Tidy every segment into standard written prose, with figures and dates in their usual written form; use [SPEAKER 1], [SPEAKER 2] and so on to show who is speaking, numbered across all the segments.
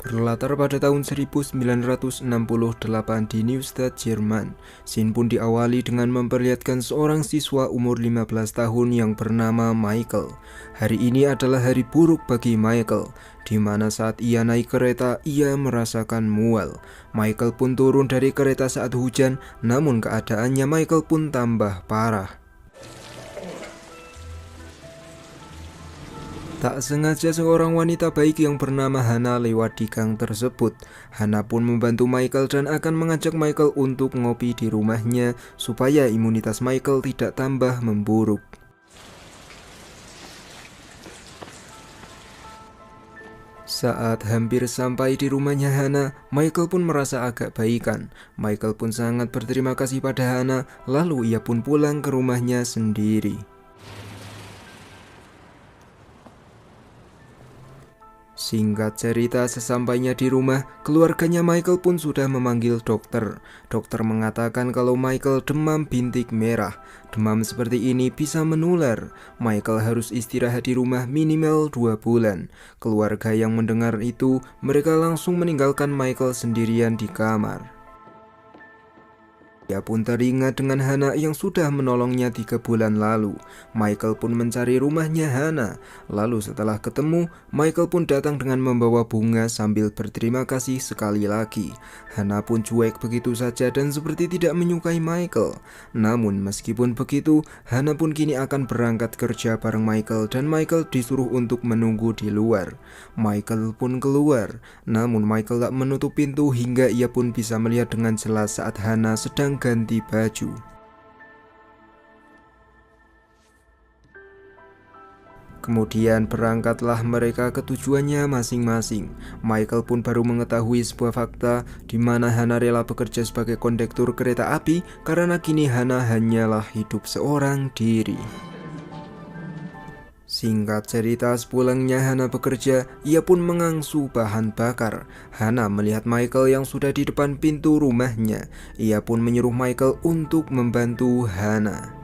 [SPEAKER 1] Berlatar pada tahun 1968 di Neustadt, Jerman, scene pun diawali dengan memperlihatkan seorang siswa umur 15 tahun yang bernama Michael. Hari ini adalah hari buruk bagi Michael, di mana saat ia naik kereta, ia merasakan mual. Michael pun turun dari kereta saat hujan, namun keadaannya Michael pun tambah parah. Tak sengaja seorang wanita baik yang bernama Hana lewat di gang tersebut. Hana pun membantu Michael dan akan mengajak Michael untuk ngopi di rumahnya supaya imunitas Michael tidak tambah memburuk. Saat hampir sampai di rumahnya Hana, Michael pun merasa agak baikan. Michael pun sangat berterima kasih pada Hana, lalu ia pun pulang ke rumahnya sendiri. Singkat cerita, sesampainya di rumah, keluarganya Michael pun sudah memanggil dokter. Dokter mengatakan kalau Michael demam bintik merah. Demam seperti ini bisa menular. Michael harus istirahat di rumah minimal 2 bulan. Keluarga yang mendengar itu, mereka langsung meninggalkan Michael sendirian di kamar. Ia pun teringat dengan Hana yang sudah menolongnya 3 bulan lalu. Michael pun mencari rumahnya Hana. Lalu setelah ketemu, Michael pun datang dengan membawa bunga sambil berterima kasih sekali lagi. Hana pun cuek begitu saja dan seperti tidak menyukai Michael. Namun meskipun begitu, Hana pun kini akan berangkat kerja bareng Michael dan Michael disuruh untuk menunggu di luar. Michael pun keluar, namun Michael tak menutup pintu hingga ia pun bisa melihat dengan jelas saat Hana sedang ganti baju. Kemudian berangkatlah mereka ke tujuannya masing-masing. Michael pun baru mengetahui sebuah fakta di mana Hana rela bekerja sebagai kondektur kereta api karena kini Hana hanyalah hidup seorang diri. Singkat cerita, sepulangnya Hana bekerja, ia pun mengangsu bahan bakar. Hana melihat Michael yang sudah di depan pintu rumahnya. Ia pun menyuruh Michael untuk membantu Hana.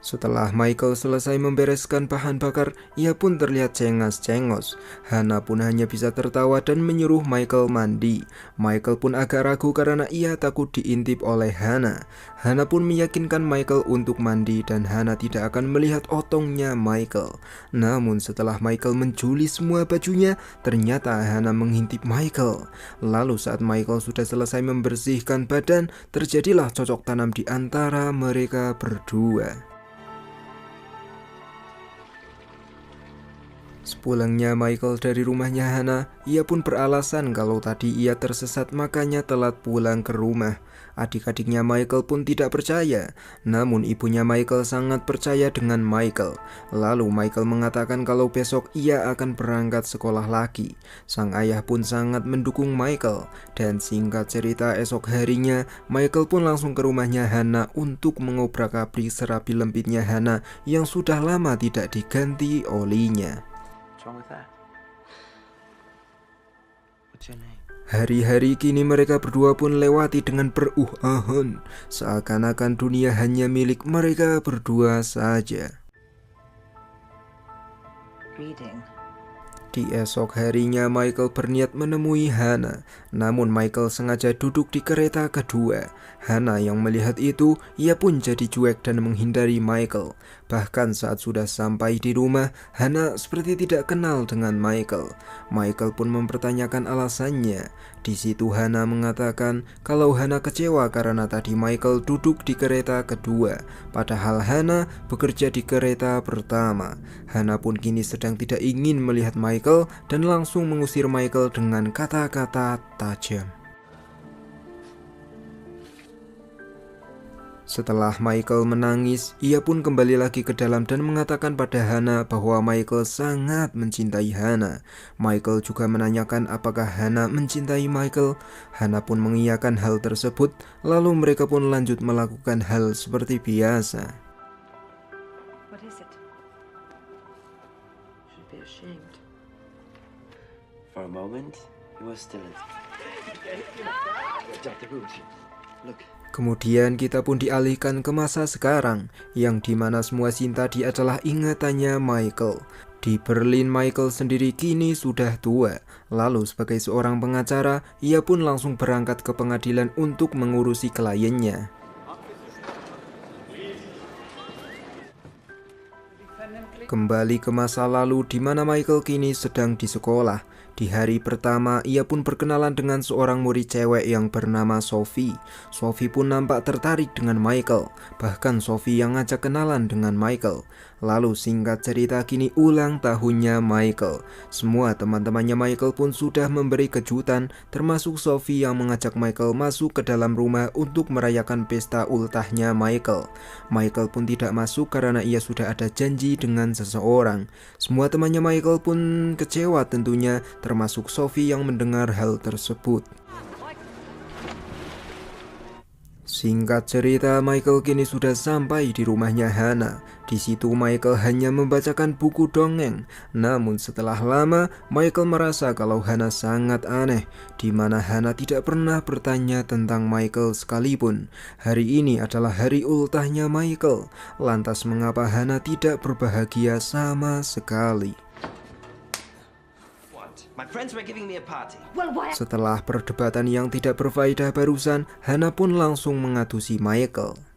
[SPEAKER 1] Setelah Michael selesai membereskan bahan bakar, ia pun terlihat cengas-cengos. Hana pun hanya bisa tertawa dan menyuruh Michael mandi. Michael pun agak ragu karena ia takut diintip oleh Hana. Hana pun meyakinkan Michael untuk mandi dan Hana tidak akan melihat otongnya Michael. Namun setelah Michael menjuli semua bajunya, ternyata Hana mengintip Michael. Lalu saat Michael sudah selesai membersihkan badan, terjadilah cocok tanam di antara mereka berdua. Sepulangnya Michael dari rumahnya Hana, ia pun beralasan kalau tadi ia tersesat makanya telat pulang ke rumah. Adik-adiknya Michael pun tidak percaya, namun ibunya Michael sangat percaya dengan Michael. Lalu Michael mengatakan kalau besok ia akan berangkat sekolah lagi. Sang ayah pun sangat mendukung Michael, dan singkat cerita esok harinya Michael pun langsung ke rumahnya Hana untuk mengobrak-abrik serabi lembitnya Hana yang sudah lama tidak diganti olinya. Hari-hari kini mereka berdua pun lewati dengan beruhahan, seakan-akan dunia hanya milik mereka berdua saja. Di esok harinya Michael berniat menemui Hana, namun Michael sengaja duduk di kereta kedua. Hana yang melihat itu, ia pun jadi cuek dan menghindari Michael. Bahkan saat sudah sampai di rumah, Hana seperti tidak kenal dengan Michael. Michael pun mempertanyakan alasannya. Di situ Hana mengatakan kalau Hana kecewa karena tadi Michael duduk di kereta kedua, padahal Hana bekerja di kereta pertama. Hana pun kini sedang tidak ingin melihat Michael dan langsung mengusir Michael dengan kata-kata tajam. Setelah Michael menangis, ia pun kembali lagi ke dalam dan mengatakan pada Hana bahwa Michael sangat mencintai Hana. Michael juga menanyakan apakah Hana mencintai Michael. Hana pun mengiyakan hal tersebut, lalu mereka pun lanjut melakukan hal seperti biasa.
[SPEAKER 2] For a moment, he was still. Look.
[SPEAKER 1] Kemudian kita pun dialihkan ke masa sekarang, yang dimana semua scene tadi adalah ingatannya Michael. Di Berlin, Michael sendiri kini sudah tua. Lalu sebagai seorang pengacara, ia pun langsung berangkat ke pengadilan untuk mengurusi kliennya. Kembali ke masa lalu di mana Michael kini sedang di sekolah. Di hari pertama, ia pun berkenalan dengan seorang murid cewek yang bernama Sophie. Sophie pun nampak tertarik dengan Michael. Bahkan Sophie yang ngajak kenalan dengan Michael. Lalu singkat cerita kini ulang tahunnya Michael. Semua teman-temannya Michael pun sudah memberi kejutan, termasuk Sophie yang mengajak Michael masuk ke dalam rumah untuk merayakan pesta ultahnya Michael. Michael pun tidak masuk karena ia sudah ada janji dengan seseorang. Semua temannya Michael pun kecewa tentunya, termasuk Sophie yang mendengar hal tersebut. Singkat cerita, Michael kini sudah sampai di rumahnya Hannah. Di situ Michael hanya membacakan buku dongeng. Namun setelah lama, Michael merasa kalau Hannah sangat aneh, di mana Hannah tidak pernah bertanya tentang Michael sekalipun. Hari ini adalah hari ultahnya Michael. Lantas mengapa Hannah tidak berbahagia sama sekali? Setelah perdebatan yang tidak berfaedah barusan, Hannah pun langsung mengadusi Michael.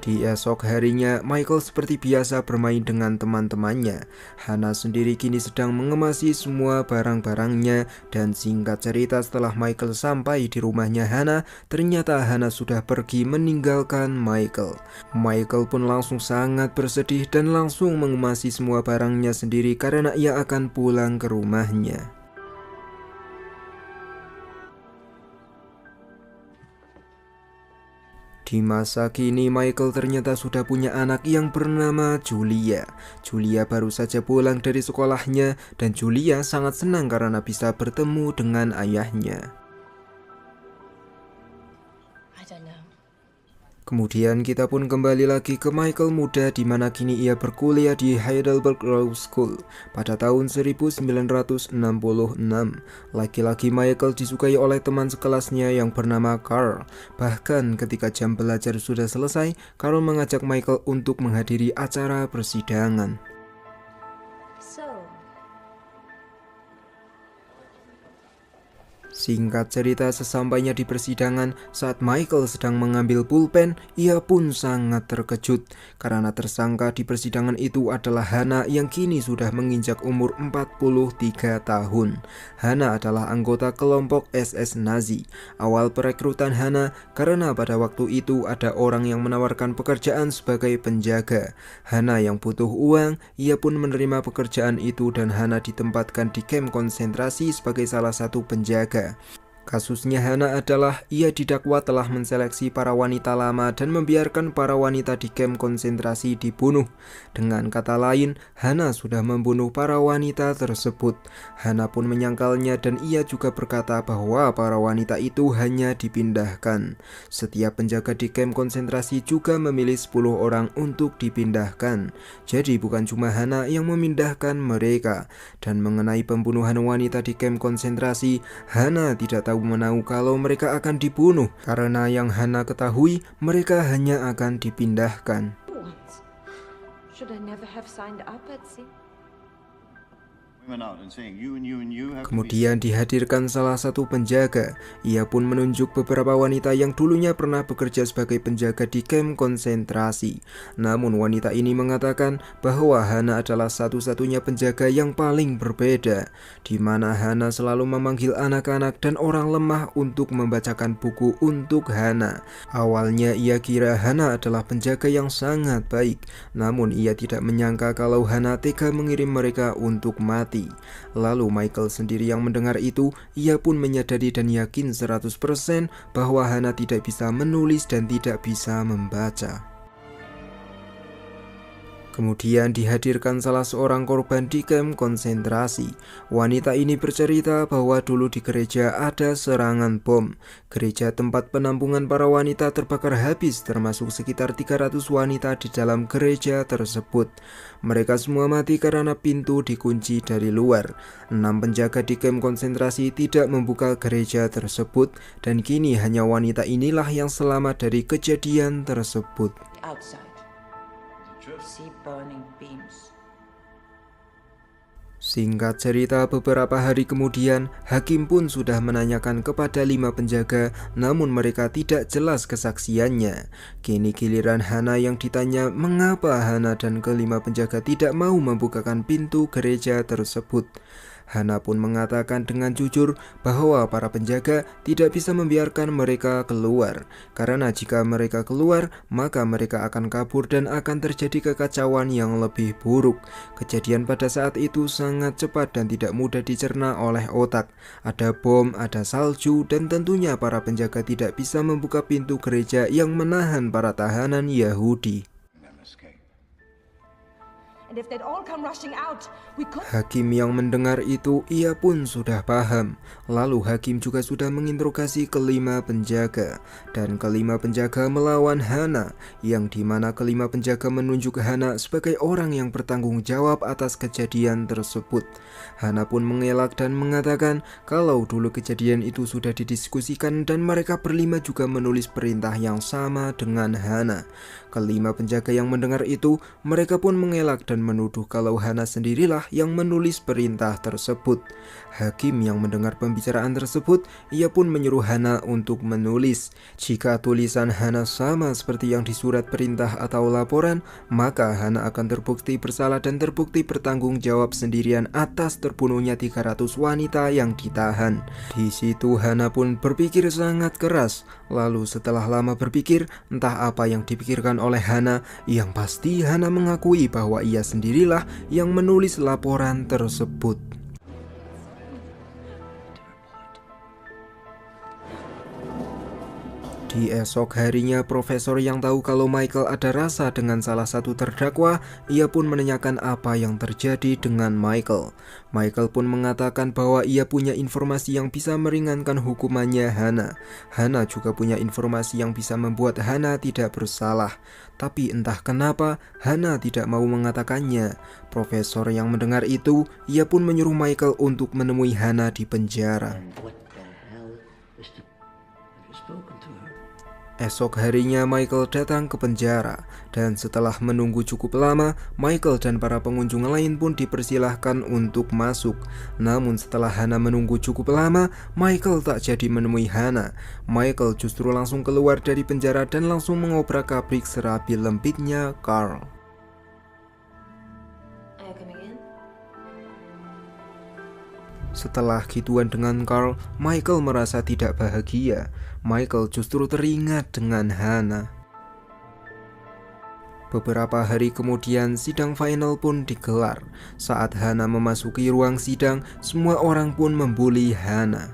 [SPEAKER 1] Di esok harinya, Michael seperti biasa bermain dengan teman-temannya. Hannah sendiri kini sedang mengemasi semua barang-barangnya, dan singkat cerita setelah Michael sampai di rumahnya Hannah, ternyata Hannah sudah pergi meninggalkan Michael. Michael pun langsung sangat bersedih dan langsung mengemasi semua barangnya sendiri karena ia akan pulang ke rumahnya. Di masa kini, Michael ternyata sudah punya anak yang bernama Julia. Julia baru saja pulang dari sekolahnya dan Julia sangat senang karena bisa bertemu dengan ayahnya. Kemudian kita pun kembali lagi ke Michael muda di mana kini ia berkuliah di Heidelberg Law School pada tahun 1966. Laki-laki Michael disukai oleh teman sekelasnya yang bernama Carl. Bahkan ketika jam belajar sudah selesai, Carl mengajak Michael untuk menghadiri acara persidangan. Singkat cerita, sesampainya di persidangan, saat Michael sedang mengambil pulpen, ia pun sangat terkejut karena tersangka di persidangan itu adalah Hannah yang kini sudah menginjak umur 43 tahun. Hannah adalah anggota kelompok SS Nazi. Awal perekrutan Hannah karena pada waktu itu ada orang yang menawarkan pekerjaan sebagai penjaga. Hannah yang butuh uang, ia pun menerima pekerjaan itu dan Hannah ditempatkan di kamp konsentrasi sebagai salah satu penjaga. Kasusnya Hannah adalah ia didakwa telah menseleksi para wanita lama dan membiarkan para wanita di kamp konsentrasi dibunuh. Dengan kata lain, Hannah sudah membunuh para wanita tersebut. Hannah pun menyangkalnya dan ia juga berkata bahwa para wanita itu hanya dipindahkan. Setiap penjaga di kamp konsentrasi juga memilih 10 orang untuk dipindahkan. Jadi bukan cuma Hannah yang memindahkan mereka. Dan mengenai pembunuhan wanita di kamp konsentrasi, Hannah tidak tahu menahu kalau mereka akan dibunuh karena yang Hannah ketahui mereka hanya akan dipindahkan. Kemudian dihadirkan salah satu penjaga. Ia pun menunjuk beberapa wanita yang dulunya pernah bekerja sebagai penjaga di kamp konsentrasi. Namun wanita ini mengatakan bahwa Hannah adalah satu-satunya penjaga yang paling berbeda, di mana Hannah selalu memanggil anak-anak dan orang lemah untuk membacakan buku untuk Hannah. Awalnya ia kira Hannah adalah penjaga yang sangat baik, namun ia tidak menyangka kalau Hannah tega mengirim mereka untuk mati. Lalu Michael sendiri yang mendengar itu, ia pun menyadari dan yakin 100% bahwa Hannah tidak bisa menulis dan tidak bisa membaca. Kemudian dihadirkan salah seorang korban di kamp konsentrasi. Wanita ini bercerita bahwa dulu di gereja ada serangan bom. Gereja tempat penampungan para wanita terbakar habis, termasuk sekitar 300 wanita di dalam gereja tersebut. Mereka semua mati karena pintu dikunci dari luar. 6 penjaga di kamp konsentrasi tidak membuka gereja tersebut, dan kini hanya wanita inilah yang selamat dari kejadian tersebut.
[SPEAKER 2] Outside. See burning beams.
[SPEAKER 1] Singkat cerita, beberapa hari kemudian, hakim pun sudah menanyakan kepada 5 penjaga, namun mereka tidak jelas kesaksiannya. Kini giliran Hana yang ditanya mengapa Hana dan ke-5 penjaga tidak mau membukakan pintu gereja tersebut. Hana pun mengatakan dengan jujur bahwa para penjaga tidak bisa membiarkan mereka keluar, karena jika mereka keluar, maka mereka akan kabur dan akan terjadi kekacauan yang lebih buruk. Kejadian pada saat itu sangat cepat dan tidak mudah dicerna oleh otak. Ada bom, ada salju, dan tentunya para penjaga tidak bisa membuka pintu gereja yang menahan para tahanan Yahudi. Hakim yang mendengar itu, ia pun sudah paham. Lalu hakim juga sudah menginterogasi ke-5 penjaga, dan ke-5 penjaga melawan Hana, yang dimana ke-5 penjaga menunjuk Hana sebagai orang yang bertanggung jawab atas kejadian tersebut. Hana pun mengelak dan mengatakan kalau dulu kejadian itu sudah didiskusikan dan mereka berlima juga menulis perintah yang sama dengan Hana. Ke-5 penjaga yang mendengar itu, mereka pun mengelak dan menuduh kalau Hana sendirilah yang menulis perintah tersebut. Hakim yang mendengar pembicaraan tersebut, ia pun menyuruh Hana untuk menulis. Jika tulisan Hana sama seperti yang di surat perintah atau laporan, maka Hana akan terbukti bersalah dan terbukti bertanggung jawab sendirian atas terbunuhnya 300 wanita yang ditahan. Di situ Hana pun berpikir sangat keras. Lalu setelah lama berpikir, entah apa yang dipikirkan oleh Hana, yang pasti Hana mengakui bahwa ia sendirilah yang menulis laporan tersebut. Di esok harinya, profesor yang tahu kalau Michael ada rasa dengan salah satu terdakwa, ia pun menanyakan apa yang terjadi dengan Michael. Michael pun mengatakan bahwa ia punya informasi yang bisa meringankan hukumannya Hana. Hana juga punya informasi yang bisa membuat Hana tidak bersalah. Tapi entah kenapa, Hana tidak mau mengatakannya. Profesor yang mendengar itu, ia pun menyuruh Michael untuk menemui Hana di penjara. Esok harinya Michael datang ke penjara, dan setelah menunggu cukup lama, Michael dan para pengunjung lain pun dipersilahkan untuk masuk. Namun setelah Hana menunggu cukup lama, Michael tak jadi menemui Hana. Michael justru langsung keluar dari penjara dan langsung mengobrak-abrik serabi lembitnya Carl. Setelah gituan dengan Carl, Michael merasa tidak bahagia. Michael justru teringat dengan Hana. Beberapa hari kemudian, sidang final pun digelar. Saat Hana memasuki ruang sidang, semua orang pun membuli Hana.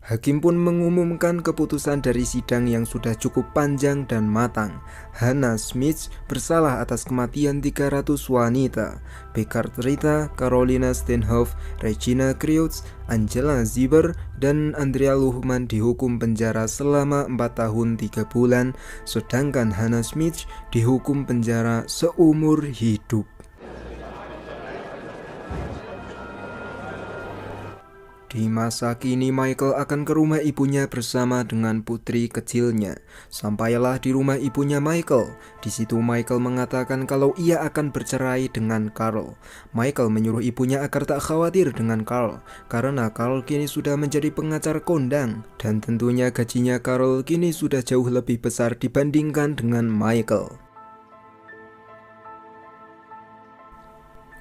[SPEAKER 1] Hakim pun mengumumkan keputusan dari sidang yang sudah cukup panjang dan matang. Hannah Smith bersalah atas kematian 300 wanita. Beckard Rita, Carolina Steinhoff, Regina Kreutz, Angela Ziber, dan Andrea Luhmann dihukum penjara selama 4 tahun 3 bulan, sedangkan Hannah Smith dihukum penjara seumur hidup. Di masa kini, Michael akan ke rumah ibunya bersama dengan putri kecilnya. Sampailah di rumah ibunya Michael. Di situ Michael mengatakan kalau ia akan bercerai dengan Carl. Michael menyuruh ibunya agar tak khawatir dengan Carl, karena Carl kini sudah menjadi pengacara kondang, dan tentunya gajinya Carl kini sudah jauh lebih besar dibandingkan dengan Michael.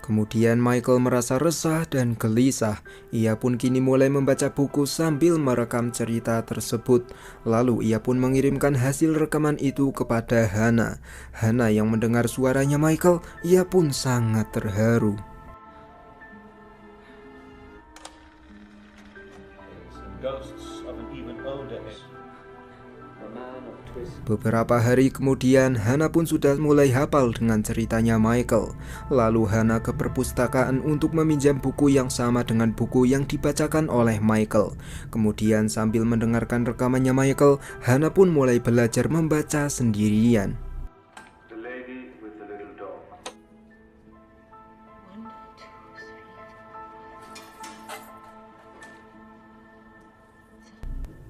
[SPEAKER 1] Kemudian Michael merasa resah dan gelisah. Ia pun kini mulai membaca buku sambil merekam cerita tersebut. Lalu ia pun mengirimkan hasil rekaman itu kepada Hana. Hana yang mendengar suaranya Michael, ia pun sangat terharu.
[SPEAKER 3] Ghosts of an even older age.
[SPEAKER 2] A man
[SPEAKER 1] Beberapa hari kemudian, Hana pun sudah mulai hafal dengan ceritanya Michael. Lalu Hana ke perpustakaan untuk meminjam buku yang sama dengan buku yang dibacakan oleh Michael. Kemudian sambil mendengarkan rekamannya Michael, Hana pun mulai belajar membaca sendirian.
[SPEAKER 3] The lady with the little dog.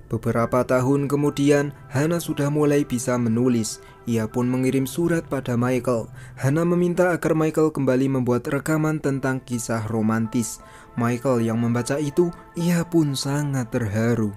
[SPEAKER 1] Beberapa tahun kemudian, Hana sudah mulai bisa menulis. Ia pun mengirim surat pada Michael. Hana meminta agar Michael kembali membuat rekaman tentang kisah romantis. Michael yang membaca itu, ia pun sangat terharu.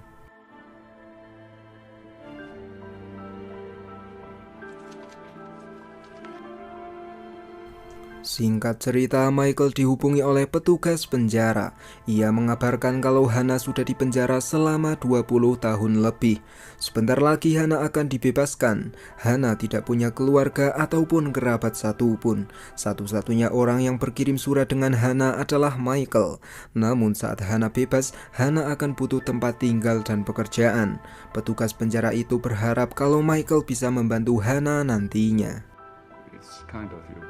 [SPEAKER 1] Singkat cerita, Michael dihubungi oleh petugas penjara. Ia mengabarkan kalau Hana sudah dipenjara selama 20 tahun lebih. Sebentar lagi Hana akan dibebaskan. Hana tidak punya keluarga ataupun kerabat satupun. Satu-satunya orang yang berkirim surat dengan Hana adalah Michael. Namun saat Hana bebas, Hana akan butuh tempat tinggal dan pekerjaan. Petugas penjara itu berharap kalau Michael bisa membantu Hana nantinya.
[SPEAKER 3] It's kind of you.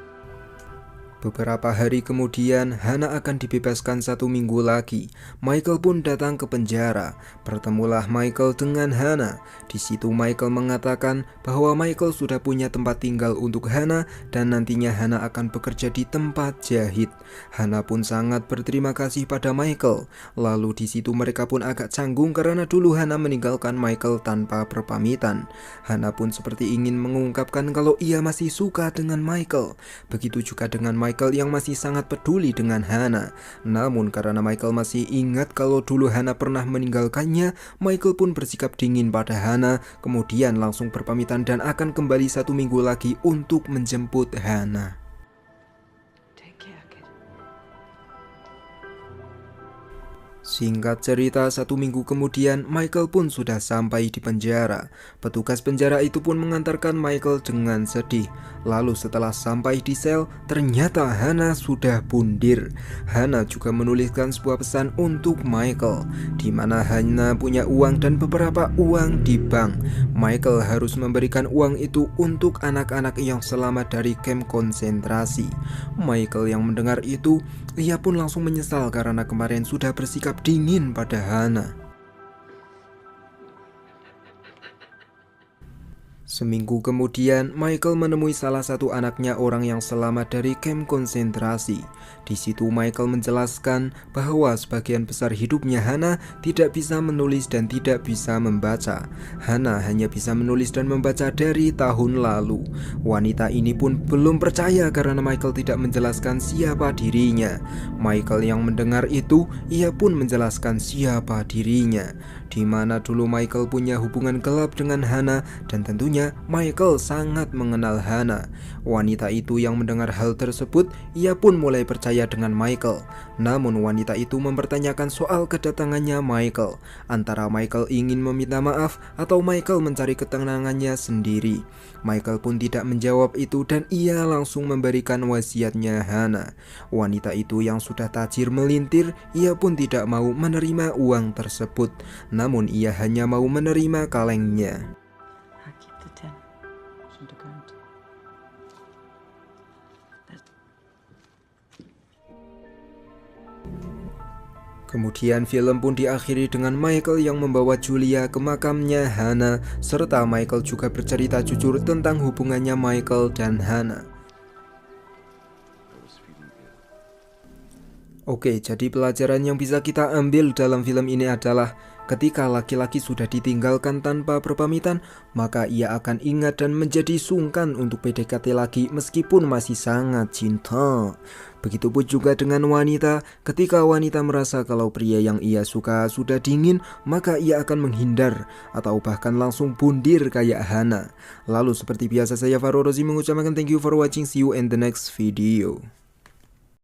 [SPEAKER 1] Beberapa hari kemudian, Hana akan dibebaskan 1 minggu lagi. Michael pun datang ke penjara. Bertemulah Michael dengan Hana. Di situ Michael mengatakan bahwa Michael sudah punya tempat tinggal untuk Hana dan nantinya Hana akan bekerja di tempat jahit. Hana pun sangat berterima kasih pada Michael. Lalu di situ mereka pun agak canggung karena dulu Hana meninggalkan Michael tanpa berpamitan. Hana pun seperti ingin mengungkapkan kalau ia masih suka dengan Michael. Begitu juga dengan Michael yang masih sangat peduli dengan Hana. Namun karena Michael masih ingat kalau dulu Hana pernah meninggalkannya, Michael pun bersikap dingin pada Hana, kemudian langsung berpamitan dan akan kembali 1 minggu lagi untuk menjemput Hana.
[SPEAKER 2] Take care, kid.
[SPEAKER 1] Singkat cerita, 1 minggu kemudian Michael pun sudah sampai di penjara. Petugas penjara itu pun mengantarkan Michael dengan sedih. Lalu setelah sampai di sel, ternyata Hana sudah bundir. Hana juga menuliskan sebuah pesan untuk Michael, di mana Hana punya uang dan beberapa uang di bank. Michael harus memberikan uang itu untuk anak-anak yang selamat dari kamp konsentrasi. Michael yang mendengar itu, ia pun langsung menyesal karena kemarin sudah bersikap dingin pada Hana. Seminggu kemudian, Michael menemui salah satu anaknya orang yang selamat dari kamp konsentrasi. Di situ Michael menjelaskan bahwa sebagian besar hidupnya Hana tidak bisa menulis dan tidak bisa membaca. Hana hanya bisa menulis dan membaca dari tahun lalu. Wanita ini pun belum percaya karena Michael tidak menjelaskan siapa dirinya. Michael yang mendengar itu, ia pun menjelaskan siapa dirinya. Di mana dulu Michael punya hubungan gelap dengan Hana dan tentunya Michael sangat mengenal Hana. Wanita itu yang mendengar hal tersebut, ia pun mulai percaya dengan Michael. Namun wanita itu mempertanyakan soal kedatangannya Michael. Antara Michael ingin meminta maaf atau Michael mencari ketenangannya sendiri. Michael pun tidak menjawab itu dan ia langsung memberikan wasiatnya Hana. Wanita itu yang sudah tajir melintir, ia pun tidak mau menerima uang tersebut. Namun ia hanya mau menerima kalengnya.
[SPEAKER 2] I keep the 10. Shouldn't have gone to.
[SPEAKER 1] Kemudian film pun diakhiri dengan Michael yang membawa Julia ke makamnya Hana, serta Michael juga bercerita jujur tentang hubungannya Michael dan Hana. Oke, jadi pelajaran yang bisa kita ambil dalam film ini adalah ketika laki-laki sudah ditinggalkan tanpa berpamitan, maka ia akan ingat dan menjadi sungkan untuk PDKT lagi meskipun masih sangat cinta. Begitupun juga dengan wanita, ketika wanita merasa kalau pria yang ia suka sudah dingin, maka ia akan menghindar atau bahkan langsung bundir kayak Hana. Lalu seperti biasa saya Faro Rozi mengucapkan thank you for watching, see you in the next video.